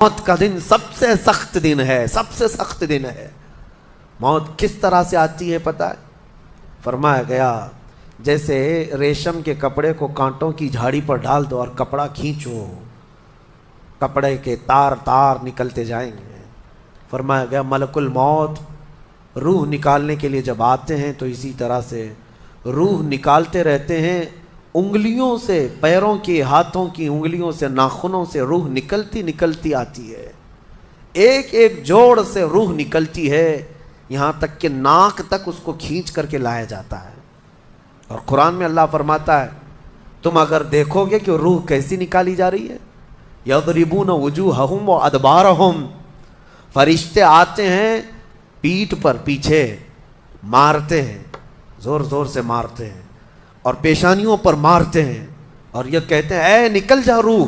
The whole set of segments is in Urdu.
موت کا دن سب سے سخت دن ہے، سب سے سخت دن ہے۔ موت کس طرح سے آتی ہے پتہ ہے؟ فرمایا گیا جیسے ریشم کے کپڑے کو کانٹوں کی جھاڑی پر ڈال دو اور کپڑا کھینچو، کپڑے کے تار تار نکلتے جائیں گے۔ فرمایا گیا ملک الموت روح نکالنے کے لیے جب آتے ہیں تو اسی طرح سے روح نکالتے رہتے ہیں، انگلیوں سے، پیروں کی، ہاتھوں کی انگلیوں سے، ناخنوں سے روح نکلتی نکلتی آتی ہے، ایک ایک جوڑ سے روح نکلتی ہے، یہاں تک کہ ناک تک اس کو کھینچ کر کے لایا جاتا ہے۔ اور قرآن میں اللہ فرماتا ہے تم اگر دیکھو گے کہ روح کیسی نکالی جا رہی ہے، یضربون وجوہہم وادبارہم، فرشتے آتے ہیں پیٹھ پر، پیچھے مارتے ہیں، زور زور سے مارتے ہیں اور پیشانیوں پر مارتے ہیں اور یہ کہتے ہیں اے نکل جا روح۔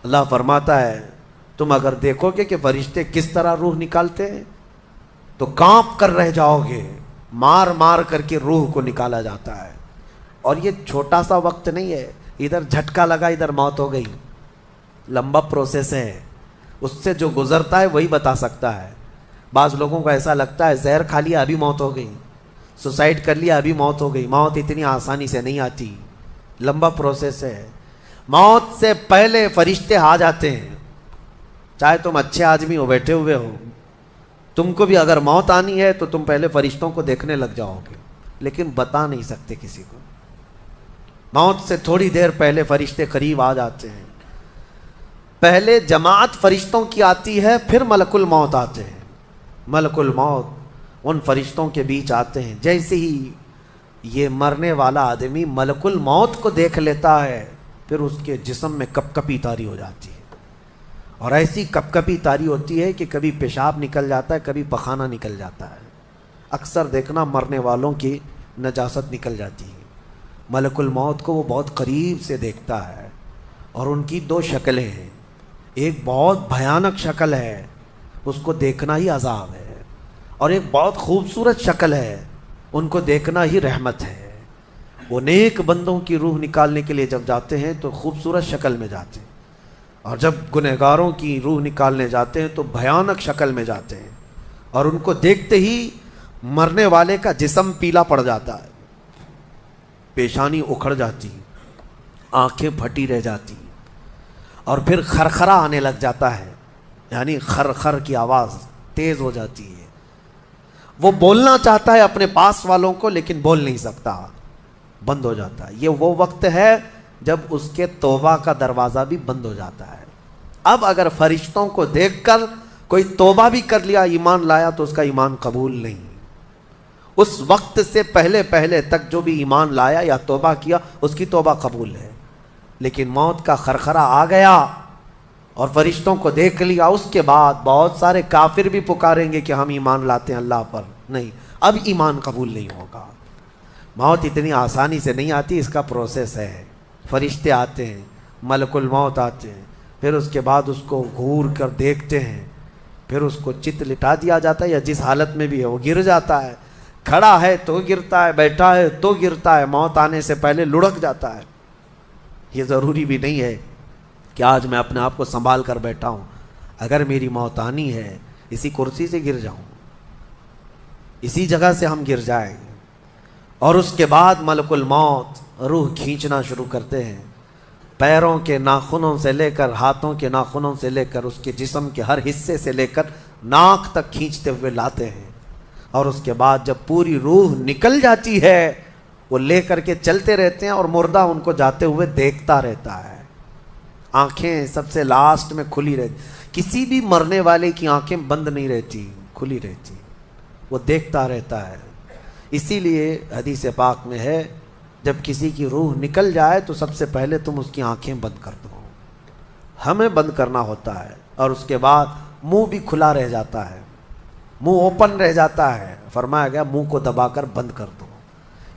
اللہ فرماتا ہے تم اگر دیکھو گے کہ فرشتے کس طرح روح نکالتے ہیں تو کانپ کر رہ جاؤ گے، مار مار کر کے روح کو نکالا جاتا ہے۔ اور یہ چھوٹا سا وقت نہیں ہے، ادھر جھٹکا لگا ادھر موت ہو گئی، لمبا پروسیس ہے، اس سے جو گزرتا ہے وہی بتا سکتا ہے۔ بعض لوگوں کو ایسا لگتا ہے زہر کھا لیا ابھی موت ہو گئی، سوسائڈ کر لیا ابھی موت ہو گئی۔ موت اتنی آسانی سے نہیں آتی، لمبا پروسیس ہے۔ موت سے پہلے فرشتے آ جاتے ہیں، چاہے تم اچھے آدمی ہو، بیٹھے ہوئے ہو، تم کو بھی اگر موت آنی ہے تو تم پہلے فرشتوں کو دیکھنے لگ جاؤ گے، لیکن بتا نہیں سکتے کسی کو۔ موت سے تھوڑی دیر پہلے فرشتے قریب آ جاتے ہیں، پہلے جماعت فرشتوں کی آتی ہے، پھر ملک الموت آتے ہیں۔ ملک الموت ان فرشتوں کے بیچ آتے ہیں، جیسے ہی یہ مرنے والا آدمی ملک الموت کو دیکھ لیتا ہے پھر اس کے جسم میں کپ کپی طاری ہو جاتی ہے، اور ایسی کپ کپی طاری ہوتی ہے کہ کبھی پیشاب نکل جاتا ہے، کبھی پخانہ نکل جاتا ہے۔ اکثر دیکھنا مرنے والوں کی نجاست نکل جاتی ہے۔ ملک الموت کو وہ بہت قریب سے دیکھتا ہے، اور ان کی دو شکلیں ہیں، ایک بہت بھیانک شکل ہے، اس کو دیکھنا ہی عذاب ہے، اور ایک بہت خوبصورت شکل ہے، ان کو دیکھنا ہی رحمت ہے۔ وہ نیک بندوں کی روح نکالنے کے لیے جب جاتے ہیں تو خوبصورت شکل میں جاتے ہیں، اور جب گنہگاروں کی روح نکالنے جاتے ہیں تو بھیانک شکل میں جاتے ہیں، اور ان کو دیکھتے ہی مرنے والے کا جسم پیلا پڑ جاتا ہے، پیشانی اکھڑ جاتی، آنکھیں پھٹی رہ جاتی، اور پھر خرخرا آنے لگ جاتا ہے، یعنی خرخر کی آواز تیز ہو جاتی ہے۔ وہ بولنا چاہتا ہے اپنے پاس والوں کو لیکن بول نہیں سکتا، بند ہو جاتا ہے۔ یہ وہ وقت ہے جب اس کے توبہ کا دروازہ بھی بند ہو جاتا ہے۔ اب اگر فرشتوں کو دیکھ کر کوئی توبہ بھی کر لیا، ایمان لایا، تو اس کا ایمان قبول نہیں۔ اس وقت سے پہلے پہلے تک جو بھی ایمان لایا یا توبہ کیا اس کی توبہ قبول ہے، لیکن موت کا خرخرہ آ گیا اور فرشتوں کو دیکھ لیا، اس کے بعد بہت سارے کافر بھی پکاریں گے کہ ہم ایمان لاتے ہیں اللہ پر، نہیں، اب ایمان قبول نہیں ہوگا۔ موت اتنی آسانی سے نہیں آتی، اس کا پروسیس ہے۔ فرشتے آتے ہیں، ملک الموت آتے ہیں، پھر اس کے بعد اس کو گھور کر دیکھتے ہیں، پھر اس کو چت لٹا دیا جاتا ہے، یا جس حالت میں بھی ہے وہ گر جاتا ہے، کھڑا ہے تو گرتا ہے، بیٹھا ہے تو گرتا ہے، موت آنے سے پہلے لڑک جاتا ہے۔ یہ ضروری بھی نہیں ہے کہ آج میں اپنے آپ کو سنبھال کر بیٹھا ہوں، اگر میری موت آنی ہے اسی کرسی سے گر جاؤں، اسی جگہ سے ہم گر جائیں گے۔ اور اس کے بعد ملک الموت روح کھینچنا شروع کرتے ہیں، پیروں کے ناخنوں سے لے کر، ہاتھوں کے ناخنوں سے لے کر، اس کے جسم کے ہر حصے سے لے کر ناک تک کھینچتے ہوئے لاتے ہیں، اور اس کے بعد جب پوری روح نکل جاتی ہے وہ لے کر کے چلتے رہتے ہیں، اور مردہ ان کو جاتے ہوئے دیکھتا رہتا ہے، آنکھیں سب سے لاسٹ میں کھلی رہتی، کسی بھی مرنے والے کی آنکھیں بند نہیں رہتی، کھلی رہتی، وہ دیکھتا رہتا ہے۔ اسی لیے حدیث پاک میں ہے جب کسی کی روح نکل جائے تو سب سے پہلے تم اس کی آنکھیں بند کر دو، ہمیں بند کرنا ہوتا ہے، اور اس کے بعد منہ بھی کھلا رہ جاتا ہے، منہ اوپن رہ جاتا ہے، فرمایا گیا منہ کو دبا کر بند کر دو۔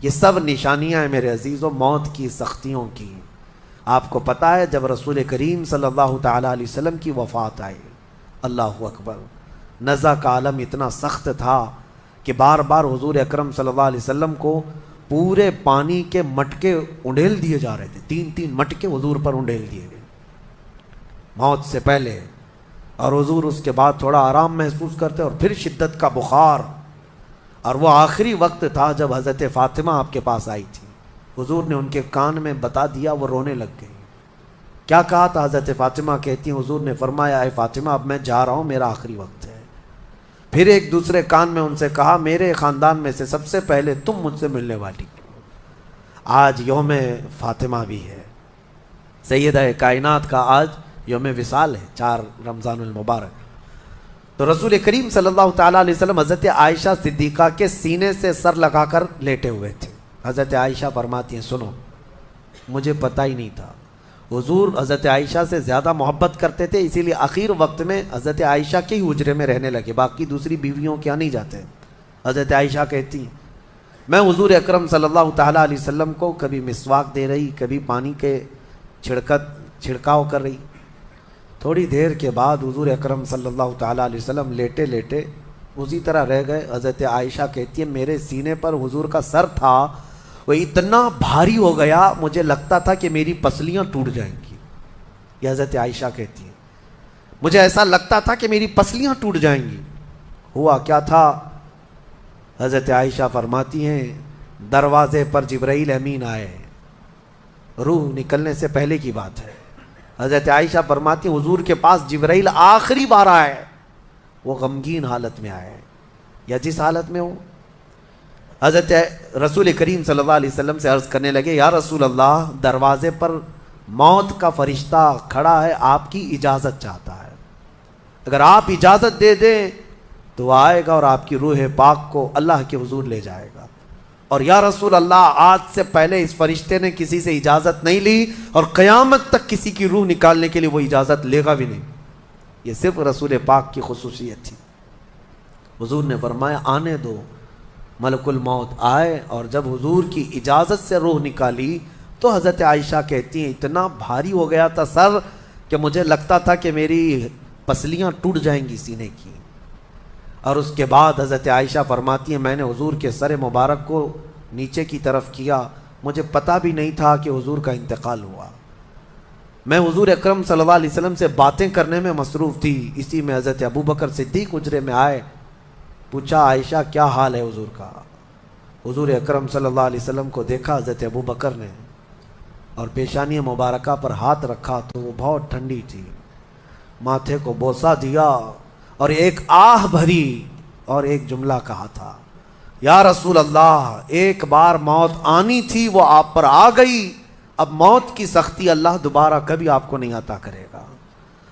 یہ سب نشانیاں ہیں میرے عزیزوں موت کی سختیوں کی۔ آپ کو پتہ ہے جب رسول کریم صلی اللہ تعالیٰ علیہ وسلم کی وفات آئی، اللہ اکبر، نزع کا عالم اتنا سخت تھا کہ بار بار حضور اکرم صلی اللہ علیہ وسلم کو پورے پانی کے مٹکے انڈیل دیے جا رہے تھے، 3 مٹکے حضور پر انڈیل دیے گئے۔ موت سے پہلے، اور حضور اس کے بعد تھوڑا آرام محسوس کرتے اور پھر شدت کا بخار، اور وہ آخری وقت تھا جب حضرت فاطمہ آپ کے پاس آئی تھی، حضور نے ان کے کان میں بتا دیا، وہ رونے لگ گئی۔ کیا کہا تھا؟ حضرت فاطمہ کہتی ہیں حضور نے فرمایا اے فاطمہ اب میں جا رہا ہوں، میرا آخری وقت ہے۔ پھر ایک دوسرے کان میں ان سے کہا میرے خاندان میں سے سب سے پہلے تم مجھ سے ملنے والی۔ آج یوم فاطمہ بھی ہے، سیدہ کائنات کا آج یوم وصال ہے، 4 رمضان المبارک۔ تو رسول کریم صلی اللہ تعالیٰ علیہ وسلم حضرت عائشہ صدیقہ کے سینے سے سر لگا کر لیٹے ہوئے تھے۔ حضرت عائشہ فرماتی ہیں سنو، مجھے پتہ ہی نہیں تھا، حضور حضرت عائشہ سے زیادہ محبت کرتے تھے، اسی لیے آخر وقت میں حضرت عائشہ کے ہی حجرے میں رہنے لگے، باقی دوسری بیویوں کیا نہیں جاتے۔ حضرت عائشہ کہتی ہیں میں حضور اکرم صلی اللہ تعالیٰ علیہ وسلم کو کبھی مسواک دے رہی، کبھی پانی کے چھڑکاؤ کر رہی۔ تھوڑی دیر کے بعد حضور اکرم صلی اللہ تعالیٰ علیہ وسلم لیٹے لیٹے اسی طرح رہ گئے۔ حضرت عائشہ کہتی ہے میرے سینے پر حضور کا سر تھا، وہ اتنا بھاری ہو گیا مجھے لگتا تھا کہ میری پسلیاں ٹوٹ جائیں گی۔ یہ حضرت عائشہ کہتی ہیں مجھے ایسا لگتا تھا کہ میری پسلیاں ٹوٹ جائیں گی۔ ہوا کیا تھا؟ حضرت عائشہ فرماتی ہیں دروازے پر جبرائیل امین آئے، روح نکلنے سے پہلے کی بات ہے۔ حضرت عائشہ فرماتی ہیں حضور کے پاس جبرائیل آخری بار آئے، وہ غمگین حالت میں آئے یا جس حالت میں ہو۔ حضرت رسول کریم صلی اللہ علیہ وسلم سے عرض کرنے لگے یا رسول اللہ دروازے پر موت کا فرشتہ کھڑا ہے، آپ کی اجازت چاہتا ہے، اگر آپ اجازت دے دیں تو وہ آئے گا اور آپ کی روح پاک کو اللہ کے حضور لے جائے گا۔ اور یا رسول اللہ آج سے پہلے اس فرشتے نے کسی سے اجازت نہیں لی اور قیامت تک کسی کی روح نکالنے کے لیے وہ اجازت لے گا بھی نہیں۔ یہ صرف رسول پاک کی خصوصیت تھی۔ حضور نے فرمایا آنے دو، ملک الموت آئے، اور جب حضور کی اجازت سے روح نکالی تو حضرت عائشہ کہتی ہیں اتنا بھاری ہو گیا تھا سر کہ مجھے لگتا تھا کہ میری پسلیاں ٹوٹ جائیں گی سینے کی۔ اور اس کے بعد حضرت عائشہ فرماتی ہیں میں نے حضور کے سر مبارک کو نیچے کی طرف کیا، مجھے پتہ بھی نہیں تھا کہ حضور کا انتقال ہوا۔ میں حضور اکرم صلی اللہ علیہ وسلم سے باتیں کرنے میں مصروف تھی، اسی میں حضرت ابوبکر صدیق حجرے میں آئے، پوچھا عائشہ کیا حال ہے حضور کا؟ حضور اکرم صلی اللہ علیہ وسلم کو دیکھا حضرت ابوبکر نے اور پیشانی مبارکہ پر ہاتھ رکھا تو وہ بہت ٹھنڈی تھی، ماتھے کو بوسہ دیا اور ایک آہ بھری اور ایک جملہ کہا تھا یا رسول اللہ ایک بار موت آنی تھی وہ آپ پر آ گئی، اب موت کی سختی اللہ دوبارہ کبھی آپ کو نہیں عطا کرے گا۔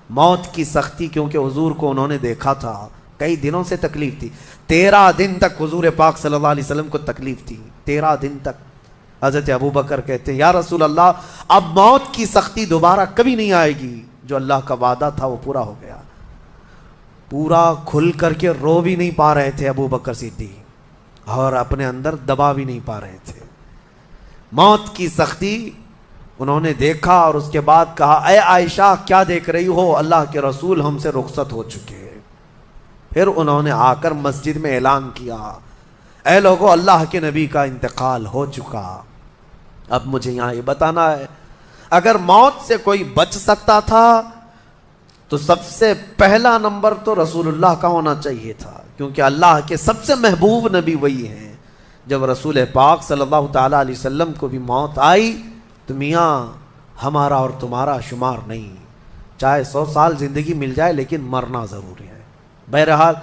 موت کی سختی کیونکہ حضور کو انہوں نے دیکھا تھا، کئی دنوں سے تکلیف تھی، 13 دن تک حضور پاک صلی اللہ علیہ وسلم کو تکلیف تھی، 13 دن تک۔ حضرت ابوبکر کہتے ہیں یا رسول اللہ اب موت کی سختی دوبارہ کبھی نہیں آئے گی، جو اللہ کا وعدہ تھا وہ پورا ہو گیا۔ پورا کھل کر کے رو بھی نہیں پا رہے تھے ابوبکر صدیق اور اپنے اندر دبا بھی نہیں پا رہے تھے۔ موت کی سختی انہوں نے دیکھا اور اس کے بعد کہا اے عائشہ کیا دیکھ رہی ہو، اللہ کے رسول ہم سے رخصت ہو چکے۔ پھر انہوں نے آ کر مسجد میں اعلان کیا اے لوگو اللہ کے نبی کا انتقال ہو چکا۔ اب مجھے یہاں یہ بتانا ہے اگر موت سے کوئی بچ سکتا تھا تو سب سے پہلا نمبر تو رسول اللہ کا ہونا چاہیے تھا، کیونکہ اللہ کے سب سے محبوب نبی وہی ہیں۔ جب رسول پاک صلی اللہ تعالیٰ علیہ وسلم کو بھی موت آئی تو میاں ہمارا اور تمہارا شمار نہیں، چاہے 100 سال زندگی مل جائے لیکن مرنا ضروری ہے۔ بہرحال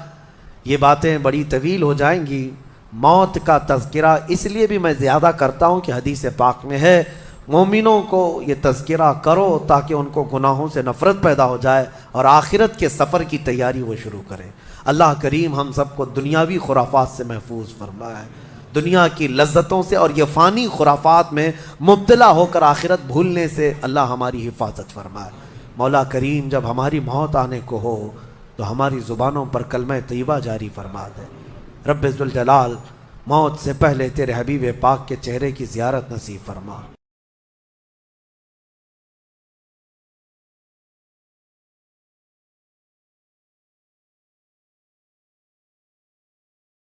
یہ باتیں بڑی طویل ہو جائیں گی، موت کا تذکرہ اس لیے بھی میں زیادہ کرتا ہوں کہ حدیث پاک میں ہے مومنوں کو یہ تذکرہ کرو تاکہ ان کو گناہوں سے نفرت پیدا ہو جائے اور آخرت کے سفر کی تیاری وہ شروع کریں۔ اللہ کریم ہم سب کو دنیاوی خرافات سے محفوظ فرمائے، دنیا کی لذتوں سے اور یہ فانی خرافات میں مبتلا ہو کر آخرت بھولنے سے اللہ ہماری حفاظت فرمائے۔ مولا کریم جب ہماری موت آنے کو ہو تو ہماری زبانوں پر کلمہ طیبہ جاری فرما دے۔ رب ذوالجلال موت سے پہلے تیرے حبیب پاک کے چہرے کی زیارت نصیب فرما۔